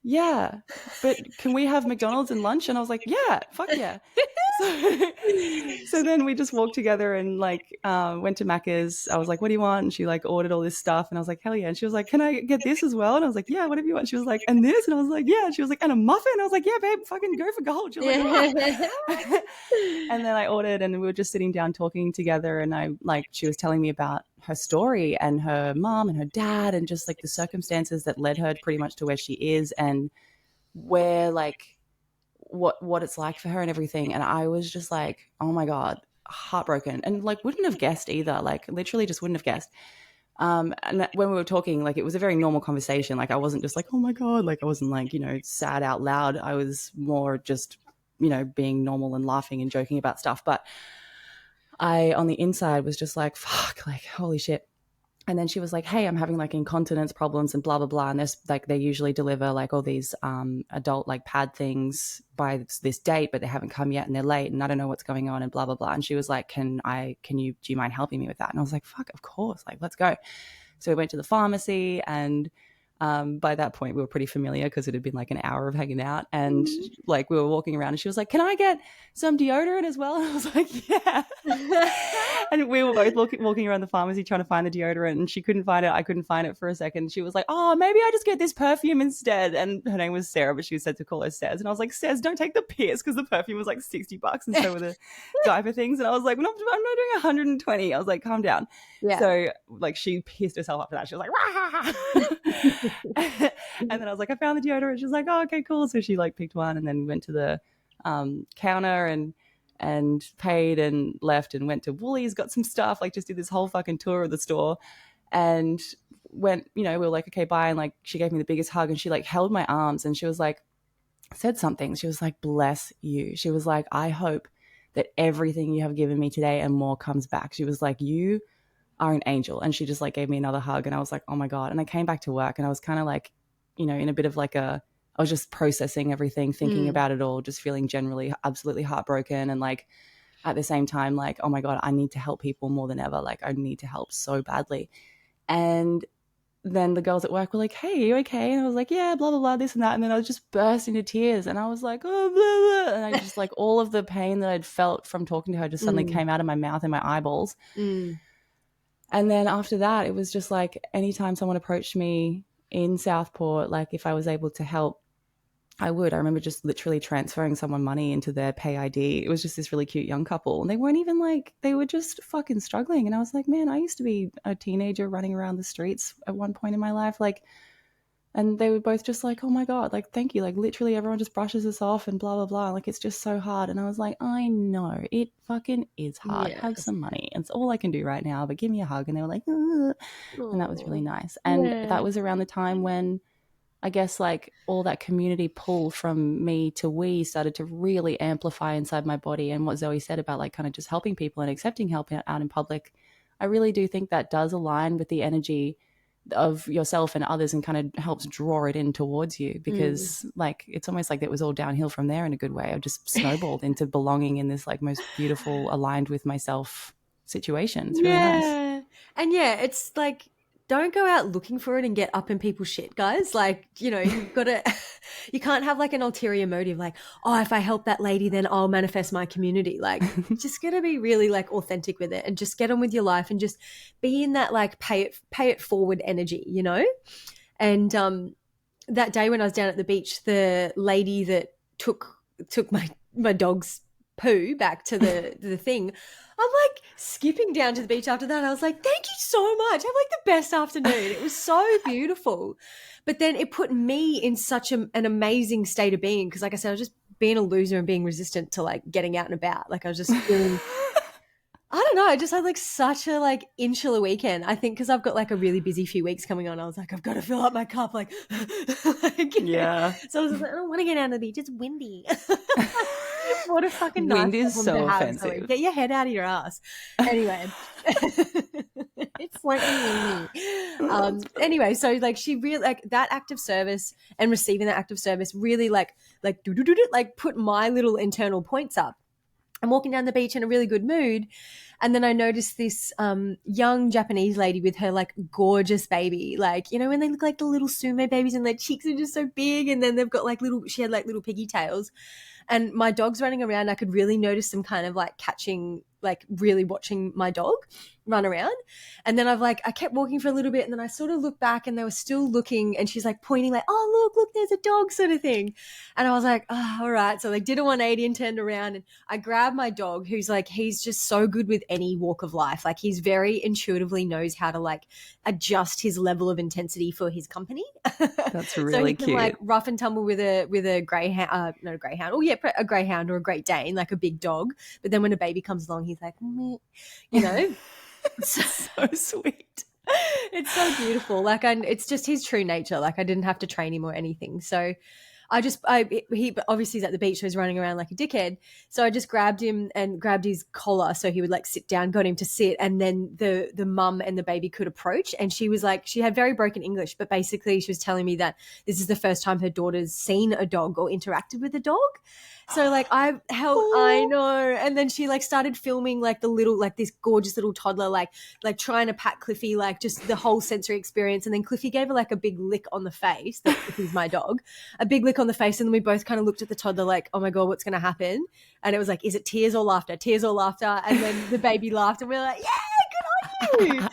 yeah, but can we have McDonald's and lunch? And I was like, yeah, fuck yeah. So then we just walked together and like went to Macca's. I was like, what do you want? And she like ordered all this stuff. And I was like, hell yeah. And she was like, can I get this as well? And I was like, yeah, whatever you want. She was like, and this? And I was like, yeah. And she was like, and a muffin? And I was like, yeah, babe, fucking go for gold. She was like, oh. And then I ordered and we were just sitting down talking together. And she was telling me about her story and her mom and her dad and just like the circumstances that led her pretty much to where she is and where like what it's like for her and everything. And I was just like, oh my God, heartbroken and like wouldn't have guessed either, like literally just wouldn't have guessed. And when we were talking, like it was a very normal conversation. Like I wasn't just like, oh my God, like I wasn't like, you know, sad out loud. I was more just, you know, being normal and laughing and joking about stuff. But I on the inside was just like, fuck, like holy shit. And then she was like, hey, I'm having like incontinence problems and blah, blah, blah. And there's like, they usually deliver like all these adult like pad things by this date, but they haven't come yet and they're late and I don't know what's going on and blah, blah, blah. And she was like, do you mind helping me with that? And I was like, fuck, of course. Like, let's go. So we went to the pharmacy and by that point we were pretty familiar because it had been like an hour of hanging out and like we were walking around and she was like, can I get some deodorant as well? And I was like, yeah. And we were both walking around the pharmacy trying to find the deodorant and she couldn't find it. I couldn't find it for a second. She was like, oh, maybe I just get this perfume instead. And her name was Sarah, but she said to call her Sez. And I was like, Sez, don't take the piss because the perfume was like $60 and so were the diaper things. And I was like, I'm not doing 120. I was like, calm down. Yeah. So like she pissed herself after that. She was like, rah! And then I was like, I found the deodorant. She was like, oh, okay, cool. So she like picked one and then went to the counter and paid and left and went to Woolies, got some stuff, like just did this whole fucking tour of the store and went, you know, we were like, okay, bye. And like, she gave me the biggest hug and she like held my arms and she was like, said something. She was like, bless you. She was like, I hope that everything you have given me today and more comes back. She was like, you are an angel. And she just like gave me another hug. And I was like, oh my God. And I came back to work and I was kind of like, you know, in a bit of like I was just processing everything, thinking about it all, just feeling generally absolutely heartbroken. And like at the same time, like, oh my God, I need to help people more than ever. Like I need to help so badly. And then the girls at work were like, hey, are you okay? And I was like, yeah, blah, blah, blah, this and that. And then I was just burst into tears. And I was like, oh, blah, blah. And I just like all of the pain that I'd felt from talking to her just suddenly came out of my mouth and my eyeballs. And then after that, it was just like anytime someone approached me in Southport, like if I was able to help, I would. I remember just literally transferring someone money into their pay ID. It was just this really cute young couple. And they weren't even like, they were just fucking struggling. And I was like, man, I used to be a teenager running around the streets at one point in my life. Like, and they were both just like, oh my God, like, thank you. Like, literally everyone just brushes us off and blah, blah, blah. Like, it's just so hard. And I was like, I know, it fucking is hard. Yes. Have some money. It's all I can do right now, but give me a hug. And they were like, ugh. And that was really nice. And that was around the time when I guess like all that community pull from me to we started to really amplify inside my body. And what Zoe said about like kind of just helping people and accepting help out in public, I really do think that does align with the energy of yourself and others and kind of helps draw it in towards you, because like it's almost like it was all downhill from there in a good way. I've just snowballed into belonging in this like most beautiful, aligned with myself situation. It's really nice. And yeah, it's like, don't go out looking for it and get up in people's shit, guys. Like, you know, you've got to, you can't have like an ulterior motive, like, oh, if I help that lady, then I'll manifest my community. Like, just got to be really like authentic with it and just get on with your life and just be in that like pay it forward energy, you know? And that day when I was down at the beach, the lady that took my dog's poo back to the thing, I'm like skipping down to the beach after that. I was like, thank you so much. Have like the best afternoon. It was so beautiful. But then it put me in such an amazing state of being, because like I said, I was just being a loser and being resistant to like getting out and about. Like I was just feeling, I don't know, I just had like such a like insular weekend. I think because I've got like a really busy few weeks coming on, I was like, I've got to fill up my cup. Like, Yeah. So I was like, I don't want to get out of the beach. It's windy. What a fucking nice wind is so offensive. Get your head out of your ass. Anyway, it's slightly windy. Anyway, so like she really like that act of service and receiving that act of service really like put my little internal points up. I'm walking down the beach in a really good mood. And then I noticed this young Japanese lady with her like gorgeous baby. Like, you know, when they look like the little sumo babies and their cheeks are just so big, and then they've got like she had like little piggy tails. And my dog's running around. I could really notice them kind of like catching, like really watching my dog run around. And then I kept walking for a little bit, and then I sort of looked back and they were still looking, and she's like pointing like, oh, look, there's a dog sort of thing. And I was like, oh, all right. So I did a 180 and turned around, and I grabbed my dog, who's like, he's just so good with any walk of life. Like he's very intuitively knows how to like adjust his level of intensity for his company. That's really so he can cute. like rough and tumble with a greyhound, not a greyhound. Oh yeah, a greyhound or a Great Dane, like a big dog. But then when a baby comes along, he's like, meh, you know. So sweet. It's so beautiful. Like, it's just his true nature. Like, I didn't have to train him or anything. So he obviously he's at the beach, so he's running around like a dickhead. So I just grabbed him and grabbed his collar so he would like sit down, got him to sit, and then the mum and the baby could approach. And she was like, she had very broken English, but basically she was telling me that this is the first time her daughter's seen a dog or interacted with a dog. So like I know. And then she like started filming like the little, like this gorgeous little toddler, like trying to pat Cliffy, like just the whole sensory experience. And then Cliffy gave her like a big lick on the face. That Cliffy's my dog, a big lick on the face. And then we both kind of looked at the toddler like, oh my God, what's going to happen? And it was like, is it tears or laughter? Tears or laughter? And then the baby laughed, and we were like, yeah, good on you.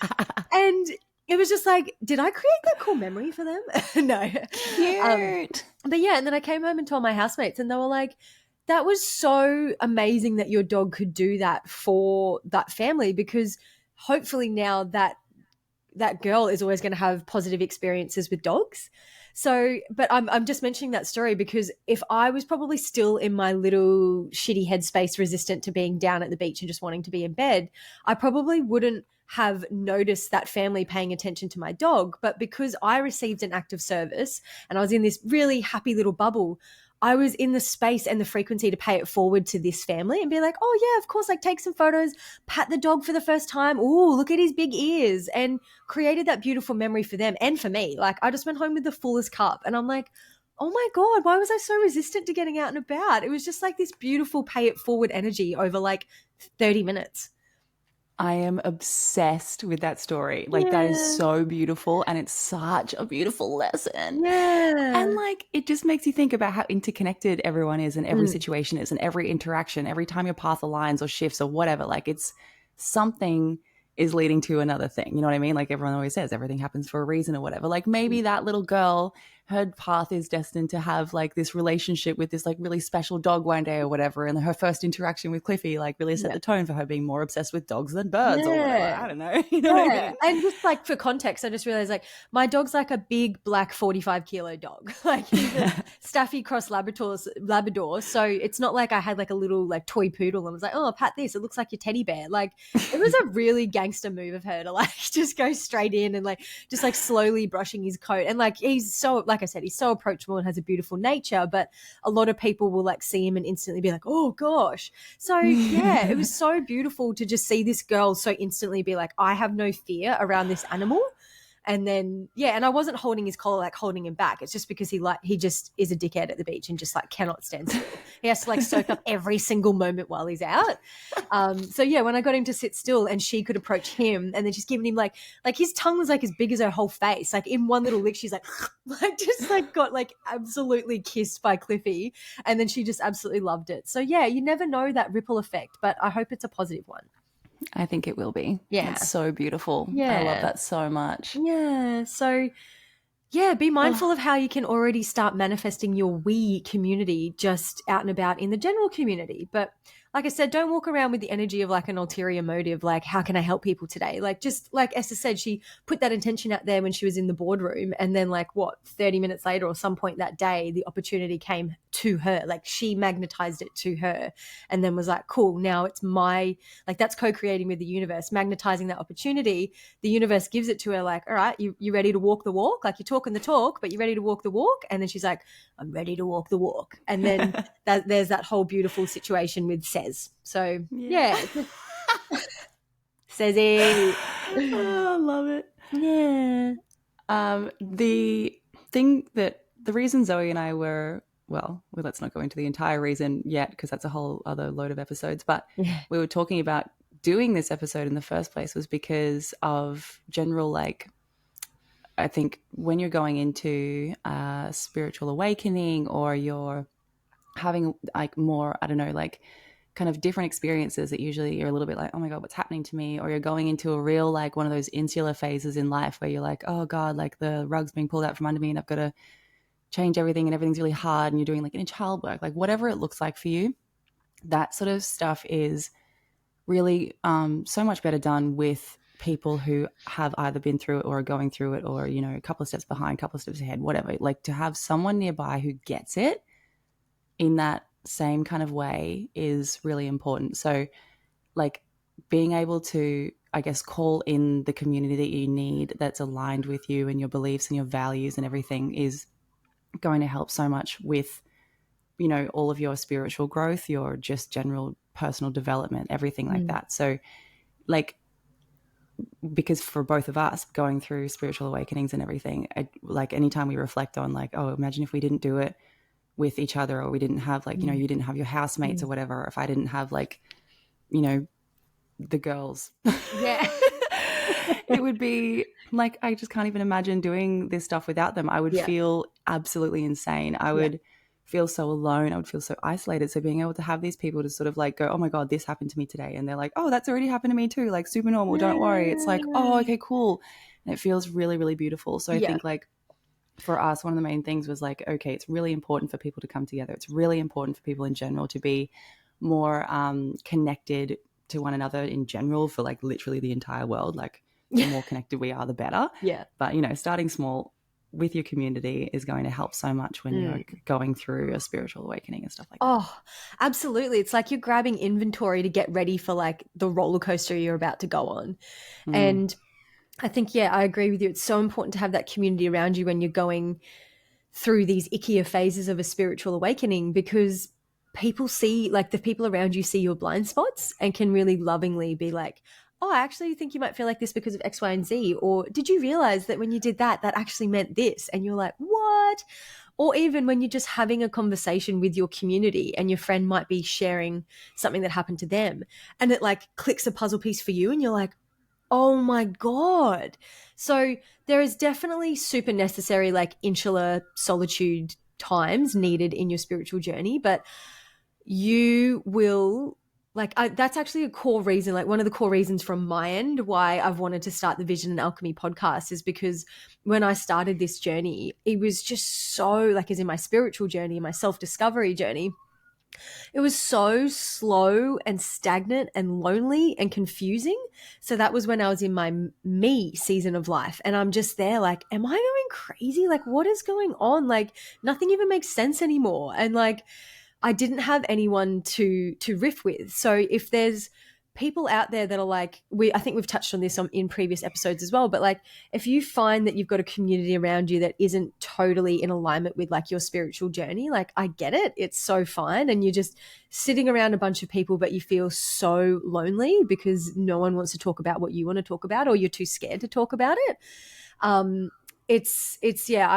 And it was just like, did I create that cool memory for them? No. Cute. But yeah, and then I came home and told my housemates, and they were like, that was so amazing that your dog could do that for that family, because hopefully now that girl is always going to have positive experiences with dogs. So, but I'm just mentioning that story because if I was probably still in my little shitty headspace, resistant to being down at the beach and just wanting to be in bed, I probably wouldn't have noticed that family paying attention to my dog. But because I received an act of service and I was in this really happy little bubble, I was in the space and the frequency to pay it forward to this family and be like, oh yeah, of course, like take some photos, pat the dog for the first time. Ooh, look at his big ears, and created that beautiful memory for them and for me. Like I just went home with the fullest cup, and I'm like, oh my God, why was I so resistant to getting out and about? It was just like this beautiful pay it forward energy over like 30 minutes. I am obsessed with that story. Like, that is Yeah. so beautiful, and it's such a beautiful lesson. And Yeah. like, it just makes you think about how interconnected everyone is, and every Mm. situation is, and every interaction, every time your path aligns or shifts or whatever. Like, it's something is leading to another thing. You know what I mean? Like, everyone always says everything happens for a reason or whatever. Like, maybe that little girl, her path is destined to have like this relationship with this like really special dog one day or whatever. And her first interaction with Cliffy like really set Yeah. the tone for her being more obsessed with dogs than birds or whatever. Yeah. I don't know. You know what I Yeah. mean? And just like for context, I just realized like my dog's like a big black 45-kilo dog. Like he's a Staffy cross Labrador. So it's not like I had like a little like toy poodle and was like, oh, pat this. It looks like your teddy bear. Like it was a really gangster move of her to like just go straight in and like just like slowly brushing his coat. And like he's so, like I said, he's so approachable and has a beautiful nature. But a lot of people will like see him and instantly be like, oh gosh. So yeah, it was so beautiful to just see this girl so instantly be like, I have no fear around this animal. And then yeah, and I wasn't holding his collar, like holding him back. It's just because he just is a dickhead at the beach and just like cannot stand still. He has to like soak up every single moment while he's out. So yeah, when I got him to sit still and she could approach him, and then she's giving him like his tongue was like as big as her whole face. Like in one little lick, she's like like just like got like absolutely kissed by Cliffy, and then she just absolutely loved it. So yeah, you never know that ripple effect, but I hope it's a positive one. I think it will be. Yeah. That's so beautiful. I love Yeah. that so much. Yeah. So yeah, be mindful Oh, of how you can already start manifesting your we community just out and about in the general community. But like I said, don't walk around with the energy of like an ulterior motive, like, how can I help people today? Like, just like Esther said, she put that intention out there when she was in the boardroom. And then, like, what, 30 minutes later or some point that day, the opportunity came to her. Like, she magnetized it to her and then was like, cool, now it's my, like, that's co creating with the universe, magnetizing that opportunity. The universe gives it to her, like, all right, you ready to walk the walk? Like, you're talking the talk, but you ready to walk the walk? And then she's like, I'm ready to walk the walk. And then there's that whole beautiful situation with Says. So yeah. yeah, Says it. Oh, I love it. Yeah. The reason Zoe and I were, well, let's not go into the entire reason yet because that's a whole other load of episodes, but Yeah. we were talking about doing this episode in the first place was because of general, like, I think when you're going into a spiritual awakening or you're having like more, I don't know, like kind of different experiences that usually you're a little bit like, oh my God, what's happening to me? Or you're going into a real, like one of those insular phases in life where you're like, oh God, like the rug's being pulled out from under me and I've got to change everything and everything's really hard and you're doing like inner child work, like whatever it looks like for you, that sort of stuff is really so much better done with people who have either been through it or are going through it or, you know, a couple of steps behind, a couple of steps ahead, whatever. Like to have someone nearby who gets it in that same kind of way is really important. So like being able to, I guess, call in the community that you need that's aligned with you and your beliefs and your values and everything is going to help so much with, you know, all of your spiritual growth, your just general personal development, everything like that. So like, because for both of us going through spiritual awakenings and everything, like anytime we reflect on like, oh, imagine if we didn't do it with each other or we didn't have like, you know, you didn't have your housemates or whatever, or if I didn't have like, you know, the girls. Yeah. It would be like, I just can't even imagine doing this stuff without them. I would Yeah. feel absolutely insane. I would feel so alone. I would feel so isolated. So being able to have these people to sort of like go, oh my God, this happened to me today. And they're like, oh, that's already happened to me too. Like super normal. Don't worry. It's like, oh, okay, cool. And it feels really, really beautiful. So I Yeah. think like for us, one of the main things was like, okay, it's really important for people to come together. It's really important for people in general to be more connected to one another in general for like literally the entire world. Like the more connected we are, the better. Yeah. But, you know, starting small with your community is going to help so much when you're going through a spiritual awakening and stuff like that. Oh, absolutely. It's like you're grabbing inventory to get ready for like the roller coaster you're about to go on. And I think, yeah, I agree with you. It's so important to have that community around you when you're going through these ickier phases of a spiritual awakening, because people see, like, the people around you see your blind spots and can really lovingly be like, oh, I actually think you might feel like this because of X, Y, and Z. Or did you realize that when you did that, that actually meant this? And you're like, what? Or even when you're just having a conversation with your community and your friend might be sharing something that happened to them, and it like clicks a puzzle piece for you and you're like, oh my God. So there is definitely super necessary, like, insular solitude times needed in your spiritual journey, but you will, like, that's actually a core reason, like one of the core reasons from my end why I've wanted to start the Vision and Alchemy podcast, is because when I started this journey, it was just so, like, as in my spiritual journey, my self-discovery journey, it was so slow and stagnant and lonely and confusing. So that was when I was in my me season of life. And I'm just there like, am I going crazy? Like, what is going on? Like, nothing even makes sense anymore. And like, I didn't have anyone to riff with. So if there's people out there that are like, I think we've touched on this in previous episodes as well, but like, if you find that you've got a community around you that isn't totally in alignment with like your spiritual journey, like, I get it, it's so fine, and you're just sitting around a bunch of people but you feel so lonely because no one wants to talk about what you want to talk about, or you're too scared to talk about it. It's yeah,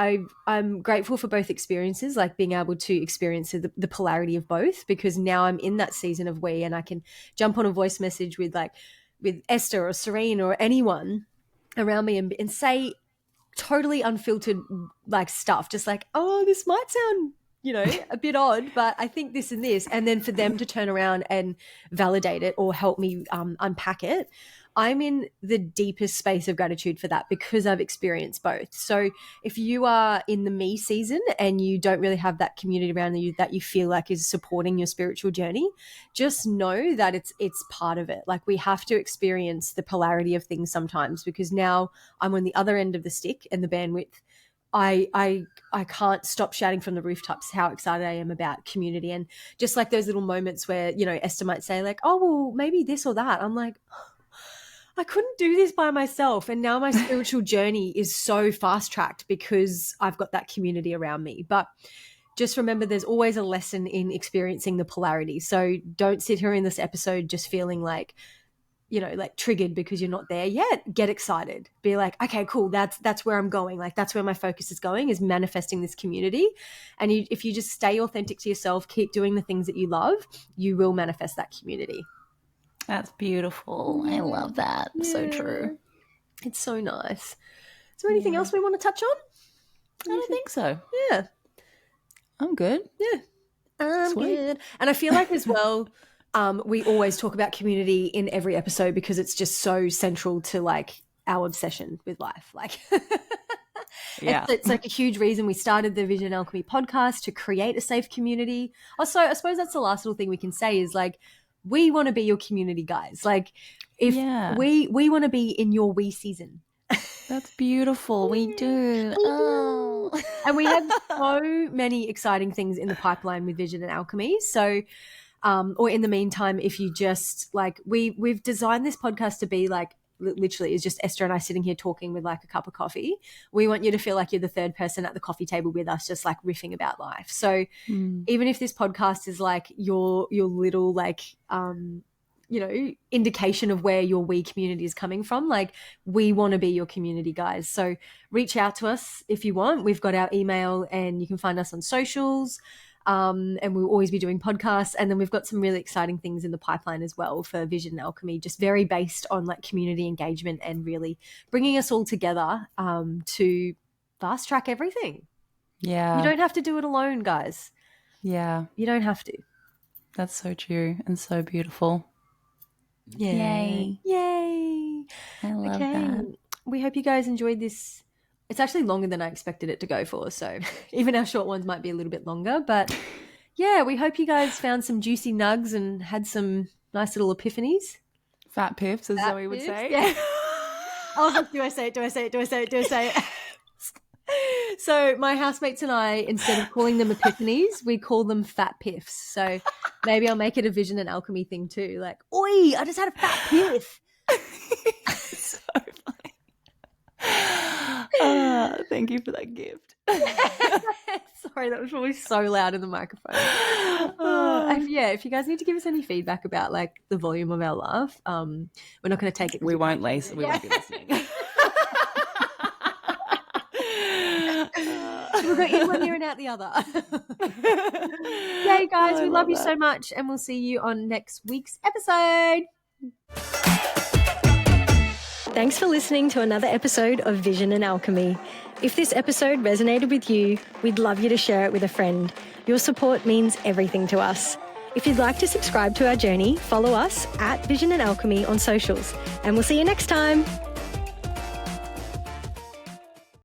I'm grateful for both experiences, like being able to experience the polarity of both, because now I'm in that season of we, and I can jump on a voice message with Esther or Serene or anyone around me and say totally unfiltered like stuff, just like, oh, this might sound, a bit odd, but I think this and this, and then for them to turn around and validate it or help me unpack it. I'm in the deepest space of gratitude for that because I've experienced both. So if you are in the me season and you don't really have that community around you that you feel like is supporting your spiritual journey, just know that it's part of it. Like, we have to experience the polarity of things sometimes, because now I'm on the other end of the stick and the bandwidth. I can't stop shouting from the rooftops how excited I am about community. And just like those little moments where, Esther might say like, oh, well, maybe this or that. I'm like, I couldn't do this by myself. And now my spiritual journey is so fast tracked because I've got that community around me. But just remember, there's always a lesson in experiencing the polarity. So don't sit here in this episode just feeling like, like triggered because you're not there yet. Get excited. Be like, okay, cool. That's where I'm going. Like, that's where my focus is going, is manifesting this community. And if you just stay authentic to yourself, keep doing the things that you love, you will manifest that community. That's beautiful. I love that. Yeah. So true. It's so nice. Is there anything else we want to touch on? I don't think so. Yeah. I'm good. Yeah. I'm good. And I feel like as well, we always talk about community in every episode because it's just so central to like our obsession with life. Like, yeah, it's like a huge reason we started the Vision Alchemy podcast, to create a safe community. Also, I suppose that's the last little thing we can say is like, we want to be your community, guys. Like, if we want to be in your we season. That's beautiful. We do. Oh. And we have so many exciting things in the pipeline with Vision and Alchemy. So, or in the meantime, if you just like, we've designed this podcast to be like, literally is just Esther and I sitting here talking with like a cup of coffee. We want you to feel like you're the third person at the coffee table with us, just like riffing about life. So even if this podcast is like your little like, indication of where your we community is coming from, like, we want to be your community, guys. So reach out to us if you want. We've got our email and you can find us on socials. And we'll always be doing podcasts. And then we've got some really exciting things in the pipeline as well for Vision and Alchemy, just very based on like community engagement and really bringing us all together to fast track everything. Yeah. You don't have to do it alone, guys. Yeah. You don't have to. That's so true and so beautiful. Yeah. Yay. I love that. We hope you guys enjoyed this. It's actually longer than I expected it to go for, so even our short ones might be a little bit longer. But yeah, we hope you guys found some juicy nugs and had some nice little epiphanies. Fat piffs, as Zoe would say. Yeah. I was like, do I say it? So my housemates and I, instead of calling them epiphanies, we call them fat piffs. So maybe I'll make it a Vision and Alchemy thing too. Like, oi, I just had a fat piff. So funny. Thank you for that gift. Sorry, that was probably so loud in the microphone. If you guys need to give us any feedback about like the volume of our laugh, we're not going to take it. We won't be listening. We've got in one ear and out the other. Yay, guys, we love you so much, and we'll see you on next week's episode. Thanks for listening to another episode of Vision and Alchemy. If this episode resonated with you, we'd love you to share it with a friend. Your support means everything to us. If you'd like to subscribe to our journey, follow us at Vision and Alchemy on socials, and we'll see you next time.